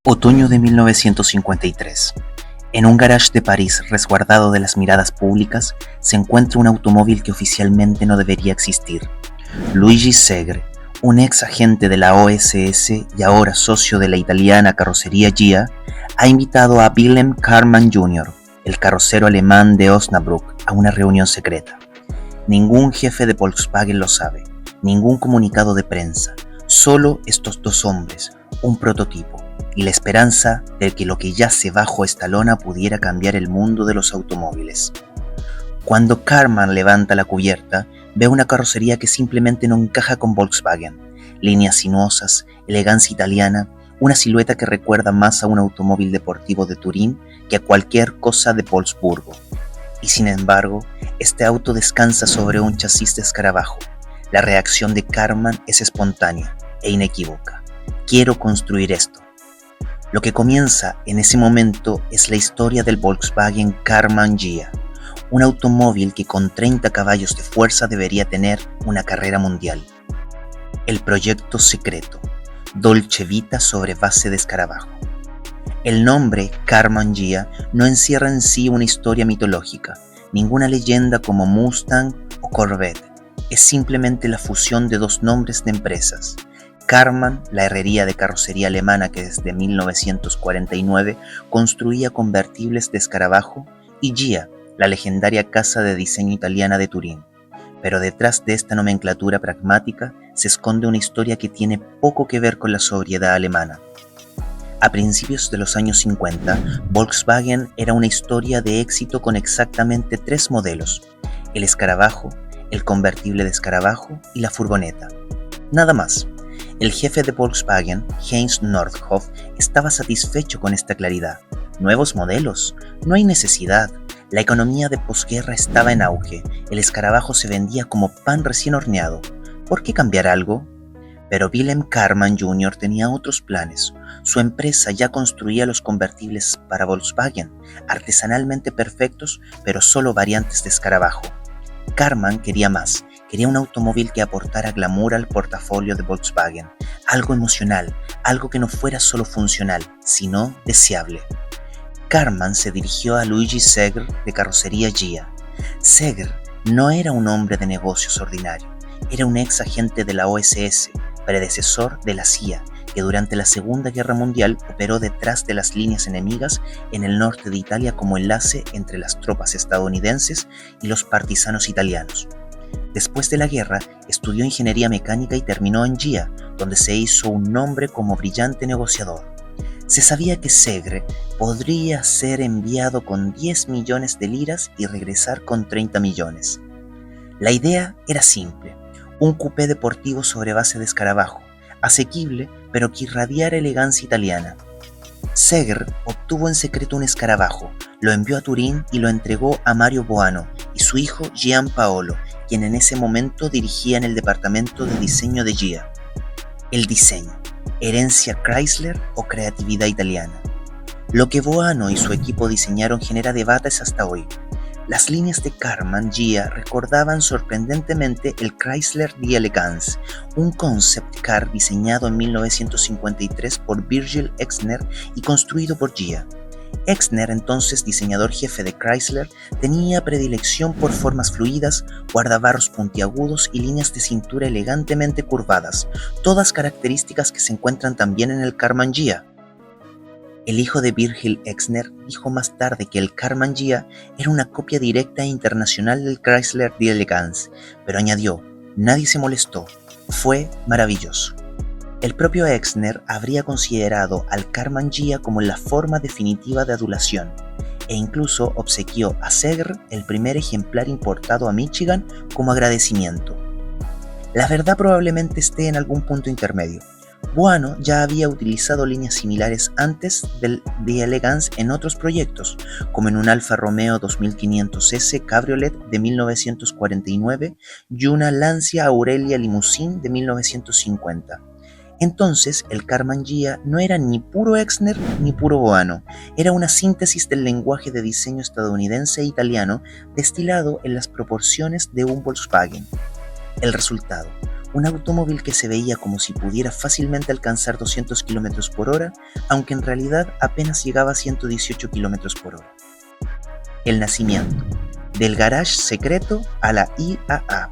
Otoño de 1953. En un garage de París resguardado de las miradas públicas se encuentra un automóvil que oficialmente no debería existir. Luigi Segre, un ex agente de la OSS y ahora socio de la italiana carrocería Ghia, ha invitado a Wilhelm Karmann Jr., el carrocero alemán de Osnabrück, a una reunión secreta. Ningún jefe de Volkswagen lo sabe, ningún comunicado de prensa, solo estos dos hombres, un prototipo, y la esperanza de que lo que yace bajo esta lona pudiera cambiar el mundo de los automóviles. Cuando Karmann levanta la cubierta, ve una carrocería que simplemente no encaja con Volkswagen. Líneas sinuosas, elegancia italiana, una silueta que recuerda más a un automóvil deportivo de Turín que a cualquier cosa de Wolfsburgo. Y sin embargo, este auto descansa sobre un chasis de escarabajo. La reacción de Karmann es espontánea e inequívoca. Quiero construir esto. Lo que comienza en ese momento es la historia del Volkswagen Karmann Ghia, un automóvil que con 30 caballos de fuerza debería tener una carrera mundial. El proyecto secreto, Dolce Vita sobre base de escarabajo. El nombre Karmann Ghia no encierra en sí una historia mitológica, ninguna leyenda como Mustang o Corvette. Es simplemente la fusión de dos nombres de empresas. Karmann, la herrería de carrocería alemana que desde 1949 construía convertibles de escarabajo, y Ghia, la legendaria casa de diseño italiana de Turín. Pero detrás de esta nomenclatura pragmática se esconde una historia que tiene poco que ver con la sobriedad alemana. A principios de los años 50, Volkswagen era una historia de éxito con exactamente 3 modelos: el escarabajo, el convertible de escarabajo y la furgoneta. Nada más. El jefe de Volkswagen, Heinz Nordhoff, estaba satisfecho con esta claridad. Nuevos modelos, no hay necesidad. La economía de posguerra estaba en auge, el escarabajo se vendía como pan recién horneado. ¿Por qué cambiar algo? Pero Wilhelm Karmann Jr. tenía otros planes. Su empresa ya construía los convertibles para Volkswagen, artesanalmente perfectos, pero solo variantes de escarabajo. Karmann quería más. Quería un automóvil que aportara glamour al portafolio de Volkswagen, algo emocional, algo que no fuera solo funcional, sino deseable. Karmann se dirigió a Luigi Segre de carrocería Ghia. Segre no era un hombre de negocios ordinario, era un ex agente de la OSS, predecesor de la CIA, que durante la Segunda Guerra Mundial operó detrás de las líneas enemigas en el norte de Italia como enlace entre las tropas estadounidenses y los partisanos italianos. Después de la guerra, estudió ingeniería mecánica y terminó en Ghia, donde se hizo un nombre como brillante negociador. Se sabía que Segre podría ser enviado con 10 millones de liras y regresar con 30 millones. La idea era simple: un coupé deportivo sobre base de escarabajo, asequible pero que irradiara elegancia italiana. Segre obtuvo en secreto un escarabajo, lo envió a Turín y lo entregó a Mario Boano y su hijo Giampaolo, quien en ese momento dirigía en el departamento de diseño de Ghia. El diseño, herencia Chrysler o creatividad italiana. Lo que Boano y su equipo diseñaron genera debates hasta hoy. Las líneas de Karmann Ghia recordaban sorprendentemente el Chrysler d'Elegance, un concept car diseñado en 1953 por Virgil Exner y construido por Ghia. Exner, entonces diseñador jefe de Chrysler, tenía predilección por formas fluidas, guardabarros puntiagudos y líneas de cintura elegantemente curvadas, todas características que se encuentran también en el Karmann Ghia. El hijo de Virgil Exner dijo más tarde que el Karmann Ghia era una copia directa e internacional del Chrysler d'Elegance, pero añadió: nadie se molestó, fue maravilloso. El propio Exner habría considerado al Karmann Ghia como la forma definitiva de adulación, e incluso obsequió a Segre el primer ejemplar importado a Michigan como agradecimiento. La verdad probablemente esté en algún punto intermedio. Boano ya había utilizado líneas similares antes del d'Elegance en otros proyectos, como en un Alfa Romeo 2500S Cabriolet de 1949 y una Lancia Aurelia Limousine de 1950. Entonces, el Karmann Ghia no era ni puro Exner ni puro Boano, era una síntesis del lenguaje de diseño estadounidense e italiano destilado en las proporciones de un Volkswagen. El resultado: un automóvil que se veía como si pudiera fácilmente alcanzar 200 km por hora, aunque en realidad apenas llegaba a 118 km por hora. El nacimiento, del garage secreto a la IAA.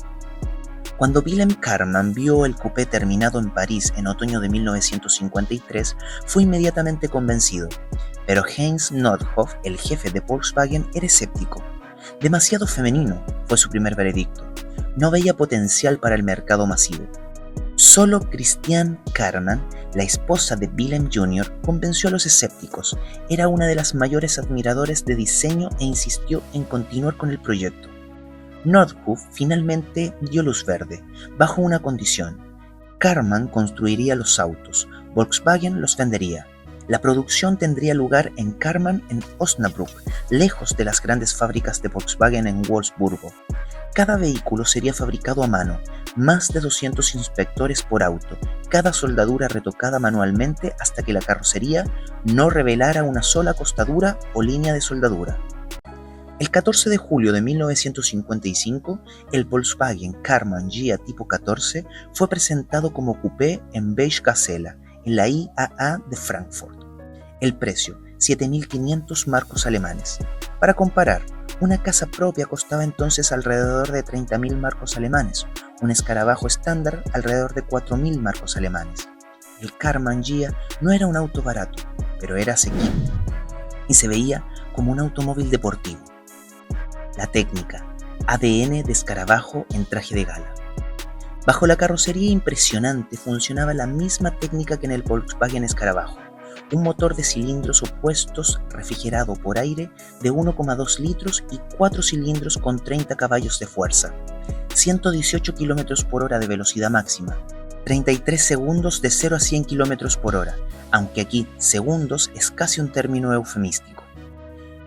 Cuando Wilhelm Karmann vio el coupé terminado en París en otoño de 1953, fue inmediatamente convencido, pero Heinz Nordhoff, el jefe de Volkswagen, era escéptico. Demasiado femenino, fue su primer veredicto. No veía potencial para el mercado masivo. Solo Christiane Karmann, la esposa de Wilhelm Jr., convenció a los escépticos. Era una de las mayores admiradores de diseño e insistió en continuar con el proyecto. Nordhoff finalmente dio luz verde, bajo una condición. Karmann construiría los autos, Volkswagen los vendería. La producción tendría lugar en Karmann en Osnabrück, lejos de las grandes fábricas de Volkswagen en Wolfsburgo. Cada vehículo sería fabricado a mano, más de 200 inspectores por auto, cada soldadura retocada manualmente hasta que la carrocería no revelara una sola costadura o línea de soldadura. El 14 de julio de 1955, el Volkswagen Karmann Ghia tipo 14 fue presentado como coupé en Beige Gazelle, en la IAA de Frankfurt. El precio, 7.500 marcos alemanes. Para comparar, una casa propia costaba entonces alrededor de 30.000 marcos alemanes, un escarabajo estándar alrededor de 4.000 marcos alemanes. El Karmann Ghia no era un auto barato, pero era asequible y se veía como un automóvil deportivo. La técnica, ADN de escarabajo en traje de gala. Bajo la carrocería impresionante funcionaba la misma técnica que en el Volkswagen Escarabajo, un motor de cilindros opuestos refrigerado por aire de 1,2 litros y 4 cilindros con 30 caballos de fuerza, 118 km por hora de velocidad máxima, 33 segundos de 0 a 100 km por hora, aunque aquí segundos es casi un término eufemístico.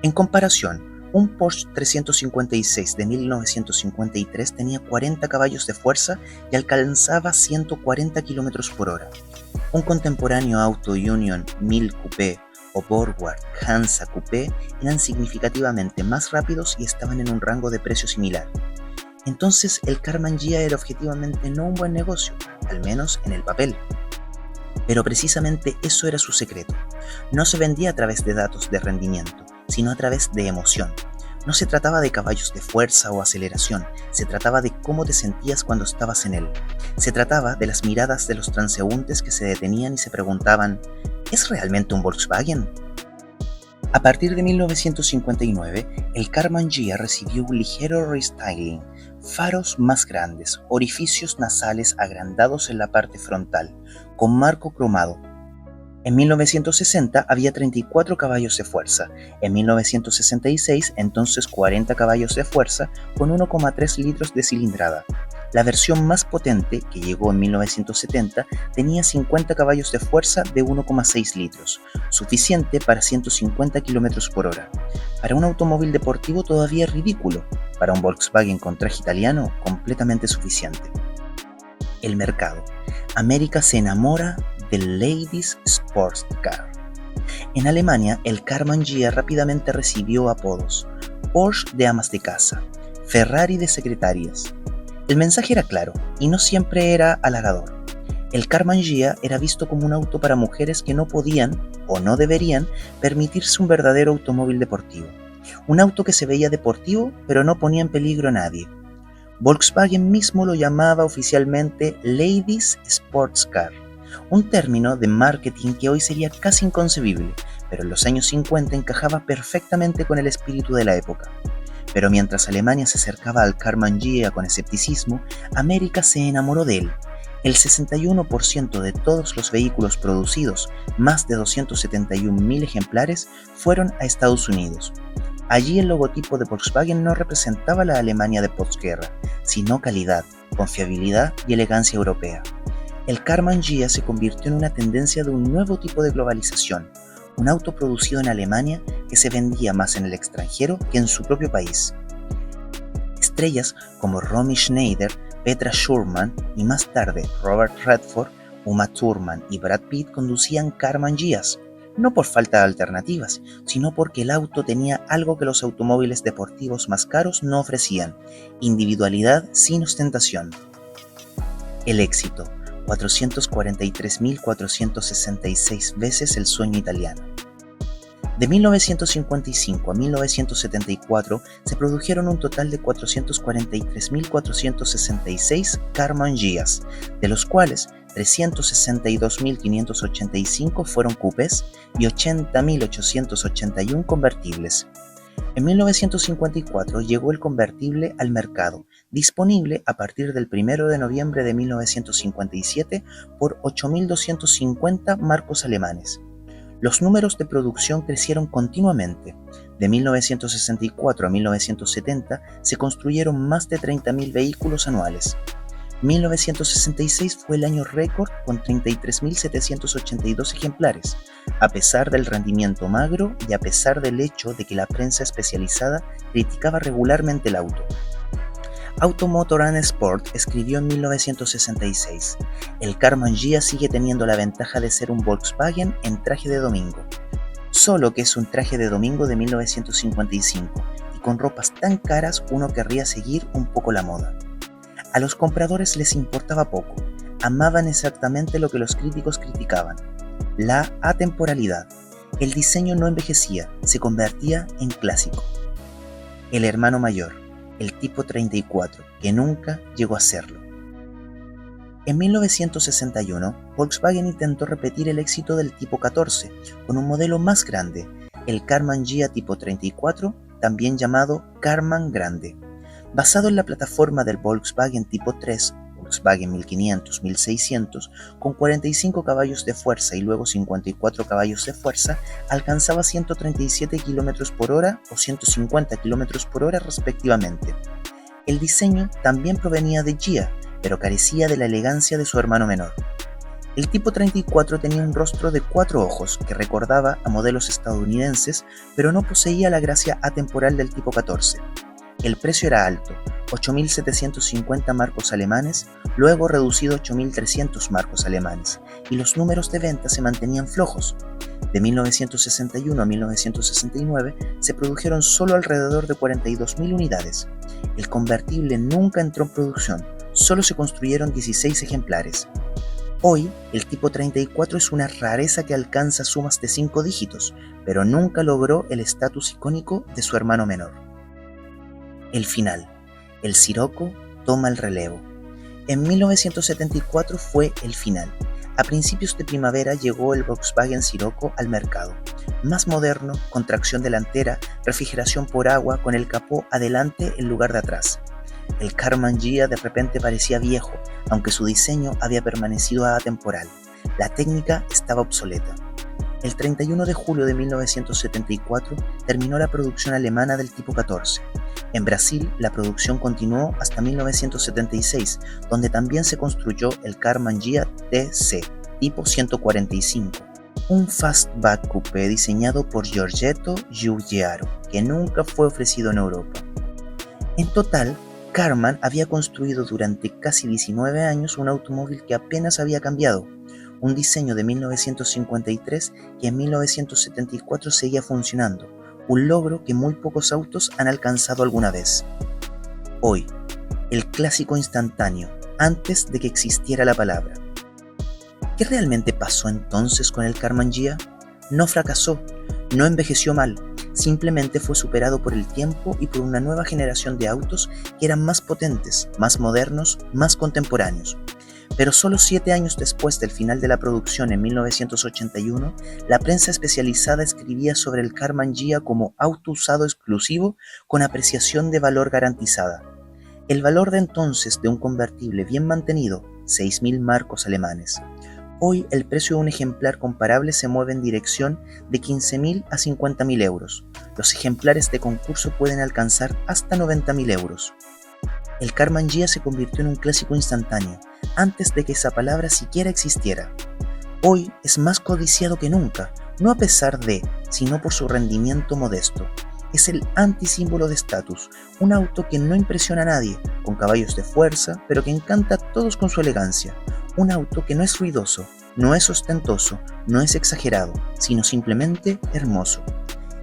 En comparación, un Porsche 356 de 1953 tenía 40 caballos de fuerza y alcanzaba 140 km por hora. Un contemporáneo Auto Union 1000 Coupé o Borgward Hansa Coupé eran significativamente más rápidos y estaban en un rango de precio similar. Entonces el Karmann Ghia era objetivamente no un buen negocio, al menos en el papel. Pero precisamente eso era su secreto. No se vendía a través de datos de rendimiento, sino a través de emoción. No se trataba de caballos de fuerza o aceleración, se trataba de cómo te sentías cuando estabas en él. Se trataba de las miradas de los transeúntes que se detenían y se preguntaban, ¿es realmente un Volkswagen? A partir de 1959, el Karmann Ghia recibió un ligero restyling, faros más grandes, orificios nasales agrandados en la parte frontal, con marco cromado. En 1960 había 34 caballos de fuerza, en 1966 entonces 40 caballos de fuerza con 1,3 litros de cilindrada. La versión más potente, que llegó en 1970, tenía 50 caballos de fuerza de 1,6 litros, suficiente para 150 km por hora. Para un automóvil deportivo todavía ridículo, para un Volkswagen con traje italiano completamente suficiente. El mercado. América se enamora del Ladies Sports Car. En Alemania, el Karmann Ghia rápidamente recibió apodos: Porsche de amas de casa, Ferrari de secretarias. El mensaje era claro y no siempre era halagador. El Karmann Ghia era visto como un auto para mujeres que no podían o no deberían permitirse un verdadero automóvil deportivo. Un auto que se veía deportivo pero no ponía en peligro a nadie. Volkswagen mismo lo llamaba oficialmente Ladies Sports Car, un término de marketing que hoy sería casi inconcebible, pero en los años 50 encajaba perfectamente con el espíritu de la época. Pero mientras Alemania se acercaba al Karmann Ghia con escepticismo, América se enamoró de él. El 61% de todos los vehículos producidos, más de 271.000 ejemplares, fueron a Estados Unidos. Allí el logotipo de Volkswagen no representaba la Alemania de posguerra, sino calidad, confiabilidad y elegancia europea. El Karmann Ghia se convirtió en una tendencia de un nuevo tipo de globalización, un auto producido en Alemania que se vendía más en el extranjero que en su propio país. Estrellas como Romy Schneider, Petra Schurman y más tarde Robert Redford, Uma Thurman y Brad Pitt conducían Karmann Ghias, no por falta de alternativas, sino porque el auto tenía algo que los automóviles deportivos más caros no ofrecían: individualidad sin ostentación. El éxito, 443.466 veces el sueño italiano. De 1955 a 1974 se produjeron un total de 443.466 Karmann Ghia, de los cuales 362.585 fueron coupés y 80.881 convertibles. En 1954 llegó el convertible al mercado, disponible a partir del 1 de noviembre de 1957 por 8.250 marcos alemanes. Los números de producción crecieron continuamente. De 1964 a 1970 se construyeron más de 30.000 vehículos anuales. 1966 fue el año récord con 33.782 ejemplares, a pesar del rendimiento magro y a pesar del hecho de que la prensa especializada criticaba regularmente el auto. Automotor and Sport escribió en 1966, el Karmann Ghia sigue teniendo la ventaja de ser un Volkswagen en traje de domingo, solo que es un traje de domingo de 1955 y con ropas tan caras uno querría seguir un poco la moda. A los compradores les importaba poco, amaban exactamente lo que los críticos criticaban, la atemporalidad. El diseño no envejecía, se convertía en clásico. El hermano mayor, el tipo 34, que nunca llegó a serlo. En 1961, Volkswagen intentó repetir el éxito del tipo 14 con un modelo más grande, el Karmann Ghia tipo 34, también llamado Karmann Grande. Basado en la plataforma del Volkswagen tipo 3, Volkswagen 1500, 1600, con 45 caballos de fuerza y luego 54 caballos de fuerza, alcanzaba 137 km por hora o 150 km por hora respectivamente. El diseño también provenía de Ghia, pero carecía de la elegancia de su hermano menor. El tipo 34 tenía un rostro de 4 ojos que recordaba a modelos estadounidenses, pero no poseía la gracia atemporal del tipo 14. El precio era alto, 8.750 marcos alemanes, luego reducido a 8.300 marcos alemanes, y los números de venta se mantenían flojos. De 1961 a 1969 se produjeron solo alrededor de 42.000 unidades. El convertible nunca entró en producción, solo se construyeron 16 ejemplares. Hoy, el tipo 34 es una rareza que alcanza sumas de 5 dígitos, pero nunca logró el estatus icónico de su hermano menor. El final. El Scirocco toma el relevo. En 1974 fue el final. A principios de primavera llegó el Volkswagen Scirocco al mercado. Más moderno, con tracción delantera, refrigeración por agua con el capó adelante en lugar de atrás. El Karmann Ghia de repente parecía viejo, aunque su diseño había permanecido atemporal. La técnica estaba obsoleta. El 31 de julio de 1974 terminó la producción alemana del tipo 14. En Brasil, la producción continuó hasta 1976, donde también se construyó el Karmann Ghia TC, tipo 145, un fastback coupé diseñado por Giorgetto Giugiaro, que nunca fue ofrecido en Europa. En total, Karmann había construido durante casi 19 años un automóvil que apenas había cambiado, un diseño de 1953 que en 1974 seguía funcionando, un logro que muy pocos autos han alcanzado alguna vez. Hoy, el clásico instantáneo, antes de que existiera la palabra. ¿Qué realmente pasó entonces con el Karmann Ghia? No fracasó, no envejeció mal, simplemente fue superado por el tiempo y por una nueva generación de autos que eran más potentes, más modernos, más contemporáneos. Pero solo 7 años después del final de la producción en 1981, la prensa especializada escribía sobre el Karmann Ghia como auto usado exclusivo con apreciación de valor garantizada. El valor de entonces de un convertible bien mantenido, 6.000 marcos alemanes. Hoy el precio de un ejemplar comparable se mueve en dirección de 15.000 a 50.000 euros. Los ejemplares de concurso pueden alcanzar hasta 90.000 euros. El Karmann Ghia se convirtió en un clásico instantáneo, antes de que esa palabra siquiera existiera. Hoy es más codiciado que nunca, no a pesar de, sino por su rendimiento modesto. Es el antisímbolo de estatus, un auto que no impresiona a nadie, con caballos de fuerza, pero que encanta a todos con su elegancia. Un auto que no es ruidoso, no es ostentoso, no es exagerado, sino simplemente hermoso.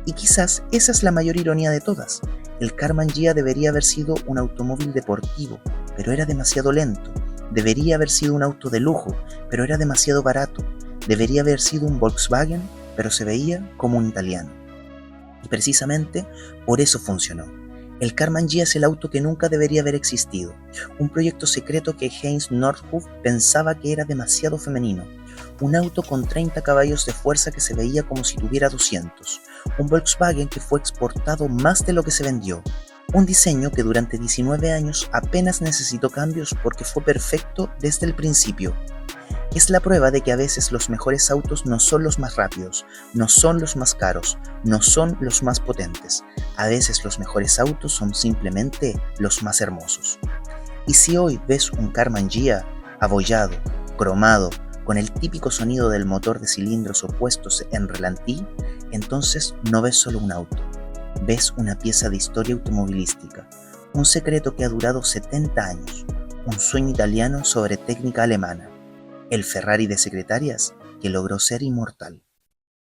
Y quizás esa es la mayor ironía de todas. El Karmann Ghia debería haber sido un automóvil deportivo, pero era demasiado lento, Debería haber sido un auto de lujo, pero era demasiado barato. Debería haber sido un Volkswagen, pero se veía como un italiano. Y precisamente por eso funcionó. El Karmann Ghia es el auto que nunca debería haber existido, un proyecto secreto que Heinz Nordhoff pensaba que era demasiado femenino, un auto con 30 caballos de fuerza que se veía como si tuviera 200, un Volkswagen que fue exportado más de lo que se vendió, un diseño que durante 19 años apenas necesitó cambios porque fue perfecto desde el principio. Es la prueba de que a veces los mejores autos no son los más rápidos, no son los más caros, no son los más potentes. A veces los mejores autos son simplemente los más hermosos. Y si hoy ves un Karmann Ghia abollado, cromado, con el típico sonido del motor de cilindros opuestos en relantí, entonces no ves solo un auto, ves una pieza de historia automovilística, un secreto que ha durado 70 años, un sueño italiano sobre técnica alemana. El Ferrari de secretarias que logró ser inmortal.